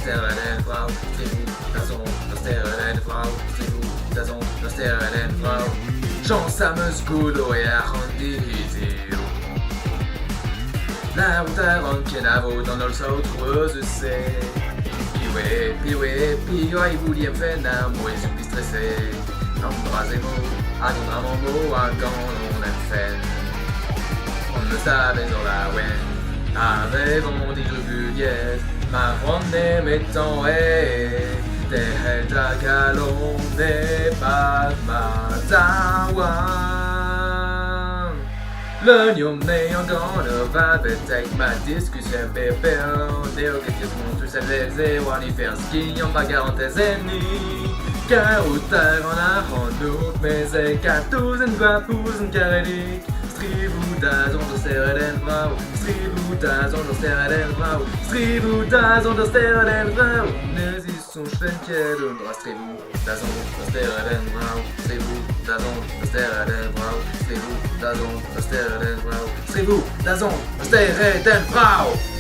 sterren en vrouw. Striboe, dazon, de sterren en vrouw. Striboe, dazon, de sterren en vrouw. Jean Samus Gudo e arrondizio. La route che navo dans le saut trouveuse c'est. Pioué, il voulait me faire moi je suis stressé. Embrasez-moi, attendez-moi, quand on est fait. On le savait sur la web, avevons dit Juliette, ma ronde mettant des helta galon n'est pas ma le nium néant gonna va take ma discussion bébé. Néo que tu montres tous ces zéros en y faire ski en bagarre tes ennemis. Car au terre en arrondou, mais c'est qu'à tous une voix pour une carélique. Striboudas on the sterren vrouw. Striboudas on the sterren vrouw. Striboudas on the sterren vrouw. Ne is zo'n schwentje doen, striboudas on the sterren vrouw. Striboudas on the sterren vrouw. Striboudas on the sterren vrouw. Striboudas on the sterren vrouw.